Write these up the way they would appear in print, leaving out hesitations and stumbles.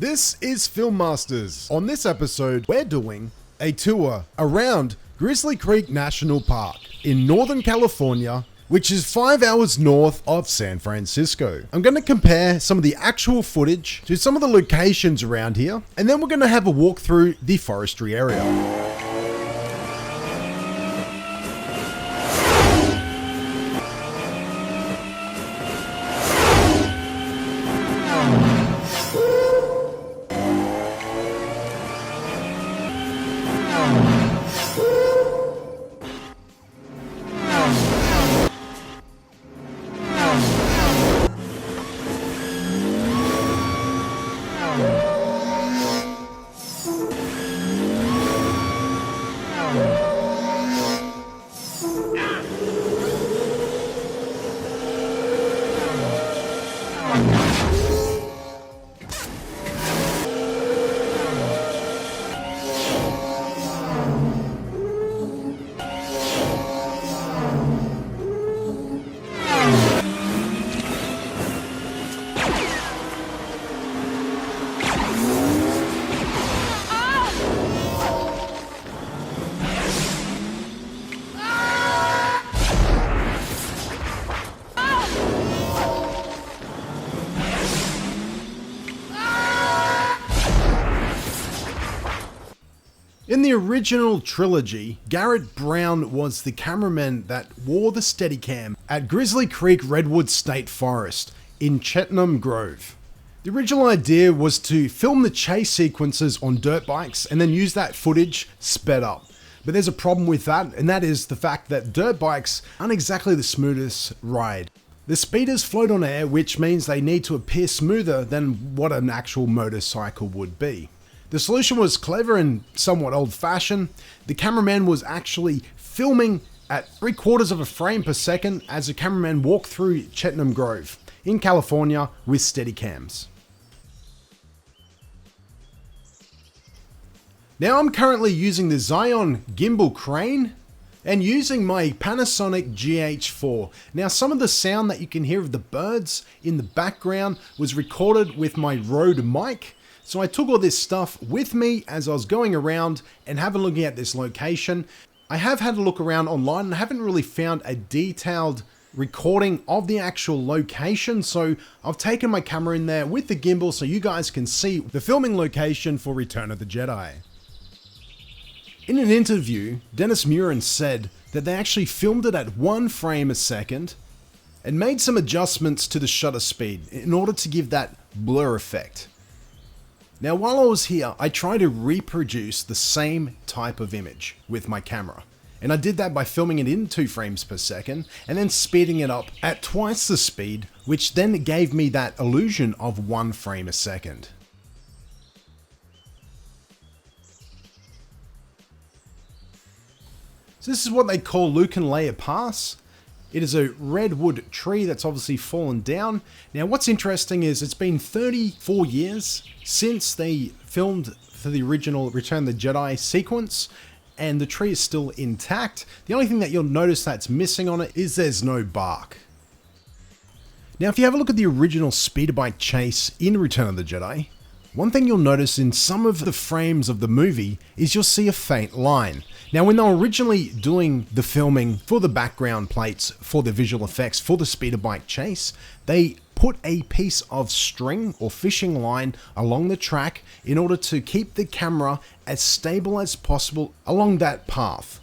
This is Filmmasters. On this episode, we're doing a tour around Grizzly Creek National Park in Northern California, which is 5 hours north of San Francisco. I'm going to compare some of the actual footage to some of the locations around here, and then we're going to have a walk through the forestry area. In the original trilogy, Garrett Brown was the cameraman that wore the Steadicam at Grizzly Creek Redwood State Forest in Chetnam Grove. The original idea was to film the chase sequences on dirt bikes and then use that footage sped up. But there's a problem with that, and that is the fact that dirt bikes aren't exactly the smoothest ride. The speeders float on air, which means they need to appear smoother than what an actual motorcycle would be. The solution was clever and somewhat old-fashioned. The cameraman was actually filming at 3/4 of a frame per second as the cameraman walked through Chetnam Grove in California with Steadicams. Now I'm currently using the Zion gimbal crane and using my Panasonic GH4. Now some of the sound that you can hear of the birds in the background was recorded with my Rode mic. So I took all this stuff with me as I was going around and having a look at this location. I have had a look around online and I haven't really found a detailed recording of the actual location. So I've taken my camera in there with the gimbal so you guys can see the filming location for Return of the Jedi. In an interview, Dennis Muren said that they actually filmed it at 1 frame a second and made some adjustments to the shutter speed in order to give that blur effect. Now while I was here, I tried to reproduce the same type of image with my camera. And I did that by filming it in 2 frames per second and then speeding it up at twice the speed, which then gave me that illusion of 1 frame a second. So this is what they call Luke and Leia Pass. It is a redwood tree that's obviously fallen down. Now what's interesting is it's been 34 years since they filmed for the original Return of the Jedi sequence, and the tree is still intact. The only thing that you'll notice that's missing on it is there's no bark. Now if you have a look at the original speeder bike chase in Return of the Jedi, one thing you'll notice in some of the frames of the movie is you'll see a faint line. Now when they were originally doing the filming for the background plates for the visual effects for the speeder bike chase, they put a piece of string or fishing line along the track in order to keep the camera as stable as possible along that path.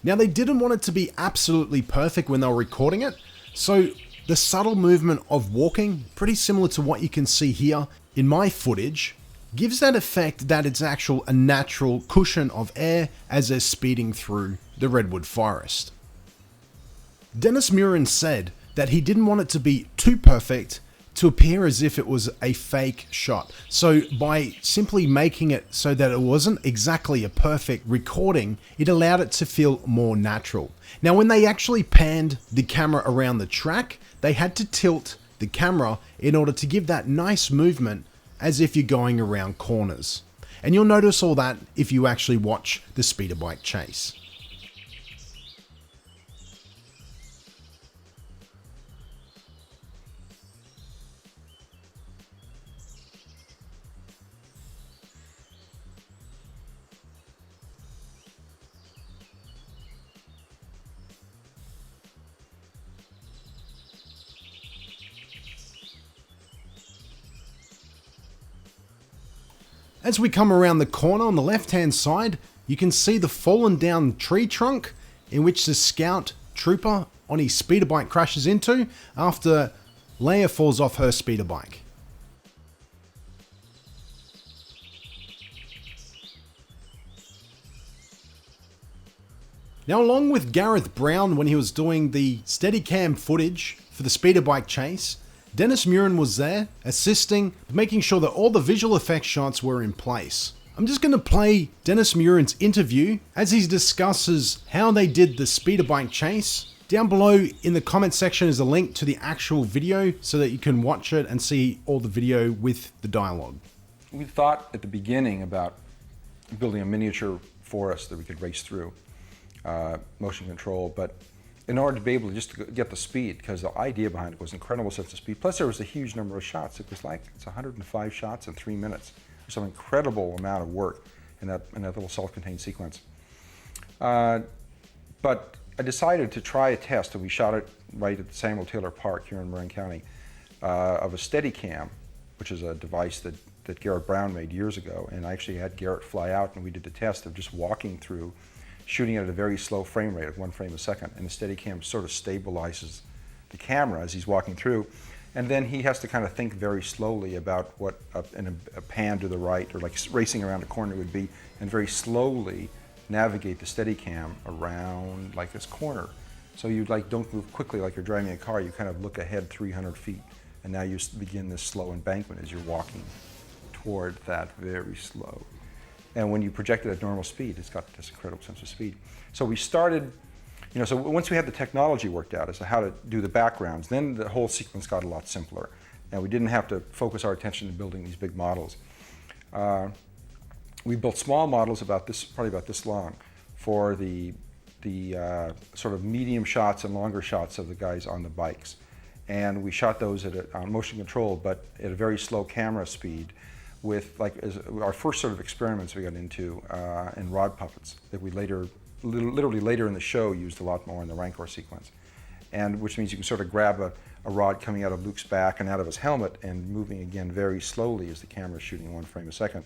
Now they didn't want it to be absolutely perfect when they were recording it, so the subtle movement of walking, pretty similar to what you can see here in my footage, gives that effect that it's a natural cushion of air as they're speeding through the redwood forest. Dennis Muren said that he didn't want it to be too perfect to appear as if it was a fake shot. So by simply making it so that it wasn't exactly a perfect recording, it allowed it to feel more natural. Now when they actually panned the camera around the track, they had to tilt the camera in order to give that nice movement as if you're going around corners. And you'll notice all that if you actually watch the speeder bike chase. As we come around the corner on the left hand side, you can see the fallen down tree trunk in which the scout trooper on his speeder bike crashes into after Leia falls off her speeder bike. Now, along with Gareth Brown when he was doing the Steadicam footage for the speeder bike chase, Dennis Muren was there, assisting, making sure that all the visual effects shots were in place. I'm just going to play Dennis Muren's interview as he discusses how they did the speeder bike chase. Down below in the comment section is a link to the actual video so that you can watch it and see all the video with the dialogue. We thought at the beginning about building a miniature forest that we could race through, motion control, but in order to be able to just get the speed, because the idea behind it was incredible sense of speed, plus there was a huge number of shots. It was like, it's 105 shots in 3 minutes. There's some incredible amount of work in that little self-contained sequence. But I decided to try a test, and we shot it right at the Samuel Taylor Park here in Muren County, of a Steadicam, which is a device that Garrett Brown made years ago, and I actually had Garrett fly out and we did the test of just walking through, shooting at a very slow frame rate of 1 frame a second, and the Steadicam sort of stabilizes the camera as he's walking through, and then he has to kind of think very slowly about what a pan to the right, or like racing around a corner would be, and very slowly navigate the Steadicam around like this corner. So you don't move quickly like you're driving a car, you kind of look ahead 300 feet, and now you begin this slow embankment as you're walking toward that very slow. And when you project it at normal speed, it's got this incredible sense of speed. So we started, so once we had the technology worked out as to how to do the backgrounds, then the whole sequence got a lot simpler. And we didn't have to focus our attention in building these big models. We built small models probably about this long, for the sort of medium shots and longer shots of the guys on the bikes. And we shot those on motion control, but at a very slow camera speed, with our first sort of experiments we got into in rod puppets that we literally later in the show used a lot more in the Rancor sequence, and which means you can sort of grab a rod coming out of Luke's back and out of his helmet and moving again very slowly as the camera is shooting 1 frame a second.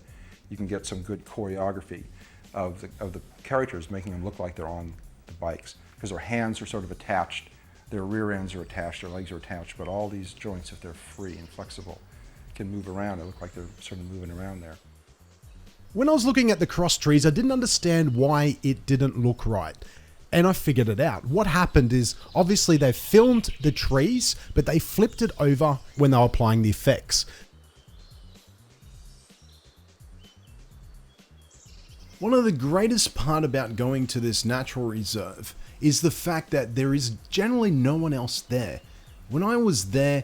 You can get some good choreography of the characters, making them look like they're on the bikes, because their hands are sort of attached, their rear ends are attached, their legs are attached, but all these joints, if they're free and flexible, can move around. They look like they're sort of moving around there. When I was looking at the cross trees, I didn't understand why it didn't look right. And I figured it out. What happened is, obviously they filmed the trees, but they flipped it over when they were applying the effects. One of the greatest part about going to this natural reserve is the fact that there is generally no one else there. When I was there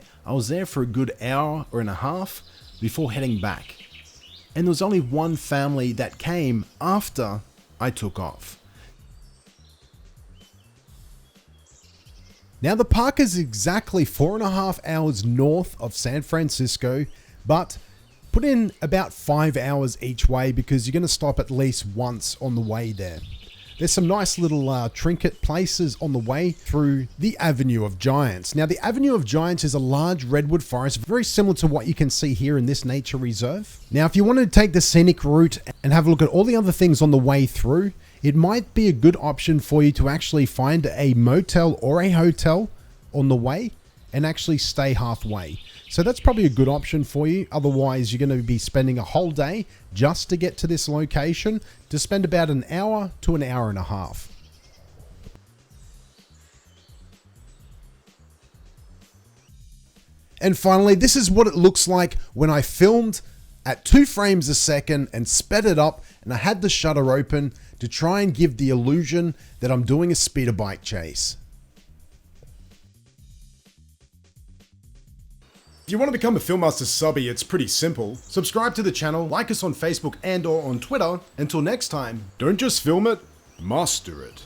for a good hour or and a half before heading back. And there was only one family that came after I took off. Now the park is exactly 4.5 hours north of San Francisco, but put in about 5 hours each way because you're going to stop at least once on the way there. There's some nice little trinket places on the way through the Avenue of Giants. Now, the Avenue of Giants is a large redwood forest, very similar to what you can see here in this nature reserve. Now, if you want to take the scenic route and have a look at all the other things on the way through, it might be a good option for you to actually find a motel or a hotel on the way and actually stay halfway. So that's probably a good option for you. Otherwise, you're going to be spending a whole day just to get to this location, to spend about an hour to an hour and a half. And finally, this is what it looks like when I filmed at 2 frames a second and sped it up, and I had the shutter open to try and give the illusion that I'm doing a speeder bike chase. If you want to become a Filmmaster subby, it's pretty simple. Subscribe to the channel, like us on Facebook and or on Twitter. Until next time, don't just film it, master it.